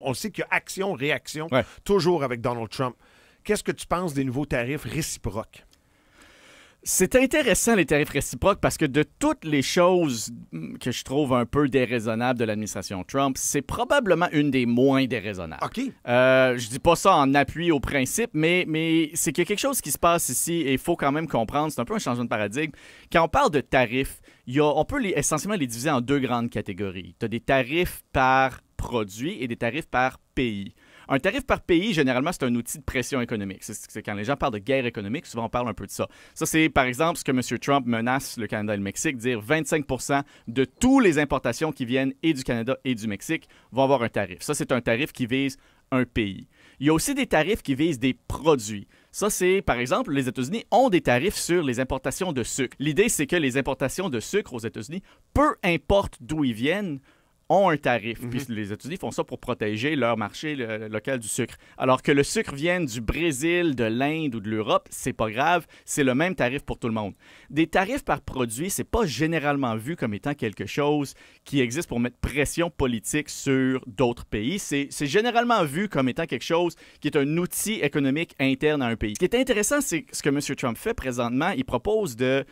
On sait qu'il y a action-réaction, Ouais. toujours avec Donald Trump. Qu'est-ce que tu penses des nouveaux tarifs réciproques? C'est intéressant, les tarifs réciproques, parce que de toutes les choses que je trouve un peu déraisonnables de l'administration Trump, c'est probablement une des moins déraisonnables. OK. Je dis pas ça en appui au principe, mais c'est qu'il y a quelque chose qui se passe ici et il faut quand même comprendre, c'est un peu un changement de paradigme. Quand on parle de tarifs, on peut essentiellement les diviser en deux grandes catégories. Tu as des tarifs par produit et des tarifs par pays. Un tarif par pays, généralement, c'est un outil de pression économique. C'est quand les gens parlent de guerre économique, souvent on parle un peu de ça. Ça, c'est par exemple ce que M. Trump menace le Canada et le Mexique, dire 25% de toutes les importations qui viennent et du Canada et du Mexique vont avoir un tarif. Ça, c'est un tarif qui vise un pays. Il y a aussi des tarifs qui visent des produits. Ça, c'est, par exemple, les États-Unis ont des tarifs sur les importations de sucre. L'idée, c'est que les importations de sucre aux États-Unis, peu importe d'où ils viennent, ont un tarif. Puis les États-Unis font ça pour protéger leur marché local du sucre. Alors que le sucre vienne du Brésil, de l'Inde ou de l'Europe, c'est pas grave, c'est le même tarif pour tout le monde. Des tarifs par produit, c'est pas généralement vu comme étant quelque chose qui existe pour mettre pression politique sur d'autres pays. C'est généralement vu comme étant quelque chose qui est un outil économique interne à un pays. Ce qui est intéressant, c'est ce que M. Trump fait présentement. Il propose de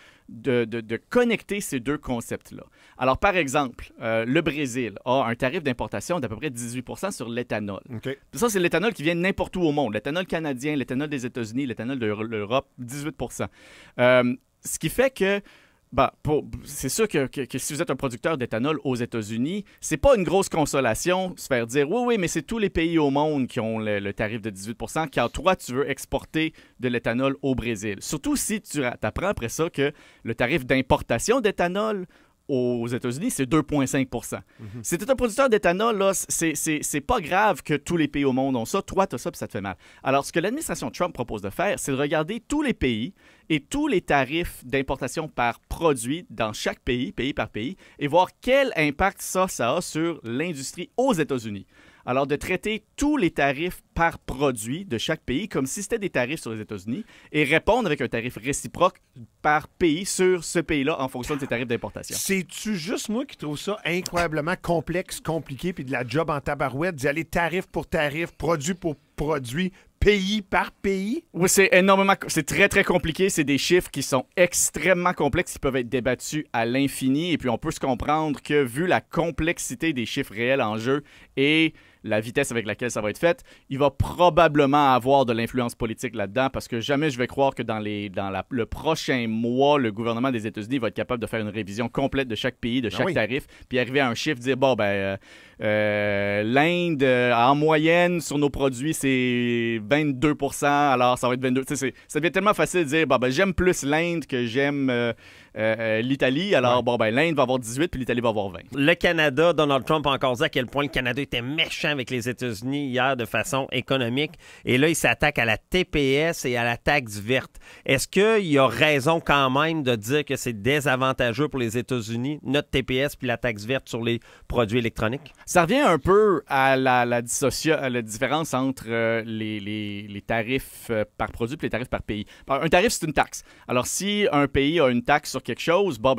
connecter ces deux concepts-là. Alors, par exemple, le Brésil a un tarif d'importation d'à peu près 18% sur l'éthanol. OK. Ça, c'est l'éthanol qui vient n'importe où au monde. L'éthanol canadien, l'éthanol des États-Unis, l'éthanol de l'Europe, 18%. Ce qui fait que c'est sûr que si vous êtes un producteur d'éthanol aux États-Unis, c'est pas une grosse consolation se faire dire oui, mais c'est tous les pays au monde qui ont le tarif de 18% quand toi, tu veux exporter de l'éthanol au Brésil. Surtout si tu apprends après ça que le tarif d'importation d'éthanol aux États-Unis, c'est 2,5%. Si tu es un producteur d'éthanol, là, c'est pas grave que tous les pays au monde ont ça. Toi, tu as ça, puis ça te fait mal. Alors, ce que l'administration Trump propose de faire, c'est de regarder tous les pays et tous les tarifs d'importation par produit dans chaque pays, pays par pays, et voir quel impact ça a sur l'industrie aux États-Unis. Alors, de traiter tous les tarifs par produit de chaque pays comme si c'était des tarifs sur les États-Unis et répondre avec un tarif réciproque par pays sur ce pays-là en fonction de ses tarifs d'importation. C'est-tu juste moi qui trouve ça incroyablement complexe, compliqué, puis de la job en tabarouette, d'y aller tarif pour tarif, produit pour produit, pays par pays? Oui, c'est très, très compliqué. C'est des chiffres qui sont extrêmement complexes, qui peuvent être débattus à l'infini. Et puis, on peut se comprendre que, vu la complexité des chiffres réels en jeu et la vitesse avec laquelle ça va être fait, il va probablement avoir de l'influence politique là-dedans parce que jamais je vais croire que dans le prochain mois, le gouvernement des États-Unis va être capable de faire une révision complète de chaque pays, de chaque tarif, puis arriver à un chiffre, dire, l'Inde, en moyenne, sur nos produits, c'est 22%, alors ça va être 22%. Ça devient tellement facile de dire, j'aime plus l'Inde que j'aime l'Italie, alors l'Inde va avoir 18 puis l'Italie va avoir 20. Le Canada, Donald Trump a encore dit à quel point le Canada était méchant avec les États-Unis hier de façon économique. Et là, il s'attaque à la TPS et à la taxe verte. Est-ce qu'il y a raison quand même de dire que c'est désavantageux pour les États-Unis, notre TPS puis la taxe verte sur les produits électroniques? Ça revient un peu à la différence entre les tarifs par produit et les tarifs par pays. Un tarif, c'est une taxe. Alors, si un pays a une taxe sur quelque chose, on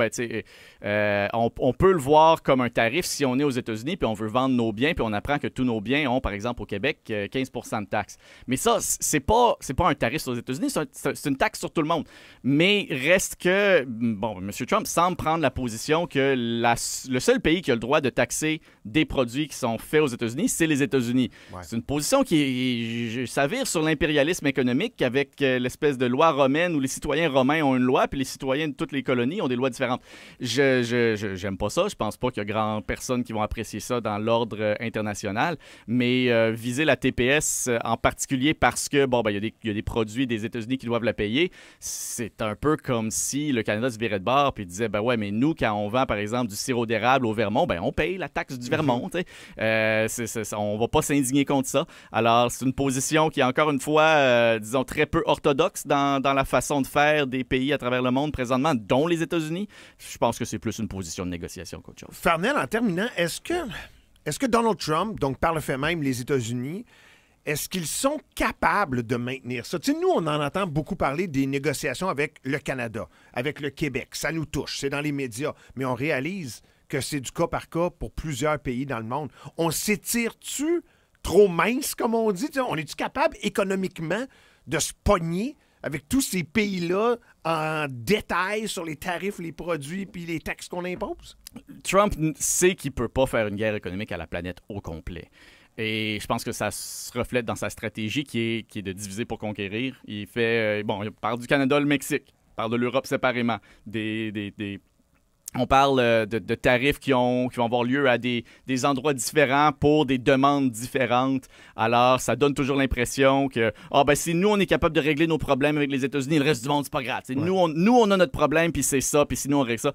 peut le voir comme un tarif si on est aux États-Unis puis on veut vendre nos biens puis on apprend que tous nos biens ont, par exemple, au Québec, 15% de taxes. Mais ça, c'est pas un tarif sur les États-Unis, c'est une taxe sur tout le monde. Mais reste que, M. Trump semble prendre la position que le seul pays qui a le droit de taxer des produits qui sont faits aux États-Unis, c'est les États-Unis. Ouais. C'est une position qui s'avère sur l'impérialisme économique avec l'espèce de loi romaine où les citoyens romains ont une loi puis les citoyens de toutes les colonies ont des lois différentes. J'aime pas ça. Je pense pas qu'il y a grand personne qui vont apprécier ça dans l'ordre international. Mais viser la TPS en particulier parce que, il y a des produits des États-Unis qui doivent la payer, c'est un peu comme si le Canada se virait de bord et disait, mais nous, quand on vend, par exemple, du sirop d'érable au Vermont, on paye la taxe du Vermont. On va pas s'indigner contre ça. Alors, c'est une position qui est encore une fois, disons, très peu orthodoxe dans la façon de faire des pays à travers le monde présentement, dont les États-Unis. Je pense que c'est plus une position de négociation qu'autre chose. Farnell, en terminant, est-ce que Donald Trump, donc par le fait même les États-Unis, est-ce qu'ils sont capables de maintenir ça? Tu sais, nous, on en entend beaucoup parler des négociations avec le Canada, avec le Québec. Ça nous touche, c'est dans les médias. Mais on réalise que c'est du cas par cas pour plusieurs pays dans le monde. On s'étire-tu trop mince, comme on dit? T'sais, on est-tu capable économiquement de se pogner avec tous ces pays-là en détail sur les tarifs, les produits puis les taxes qu'on impose? Trump sait qu'il peut pas faire une guerre économique à la planète au complet. Et je pense que ça se reflète dans sa stratégie qui est de diviser pour conquérir. Il fait, il parle du Canada, le Mexique, il parle de l'Europe séparément, on parle de tarifs qui vont avoir lieu à des endroits différents pour des demandes différentes. Alors, ça donne toujours l'impression que si nous, on est capable de régler nos problèmes avec les États-Unis, le reste du monde, c'est pas grave. Ouais. Nous, on a notre problème, puis c'est ça, puis sinon, on règle ça.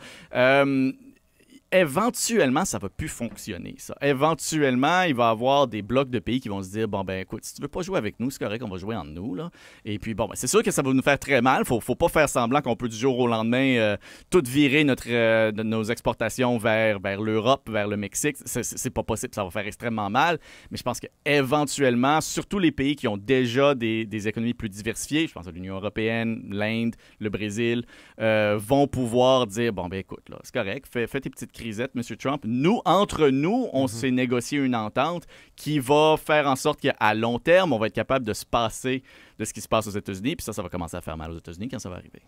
Éventuellement, ça va plus fonctionner, ça. Éventuellement, il va y avoir des blocs de pays qui vont se dire, écoute, si tu veux pas jouer avec nous, c'est correct, on va jouer entre nous, là. Et puis, c'est sûr que ça va nous faire très mal. Faut pas faire semblant qu'on peut du jour au lendemain tout virer nos exportations vers l'Europe, vers le Mexique. C'est pas possible, ça va faire extrêmement mal. Mais je pense qu'éventuellement, surtout les pays qui ont déjà des économies plus diversifiées, je pense à l'Union européenne, l'Inde, le Brésil, vont pouvoir dire, écoute, là, c'est correct, fais tes petites crisette, M. Trump. Entre nous, on s'est négocié une entente qui va faire en sorte qu'à long terme, on va être capable de se passer de ce qui se passe aux États-Unis. Puis ça va commencer à faire mal aux États-Unis quand ça va arriver.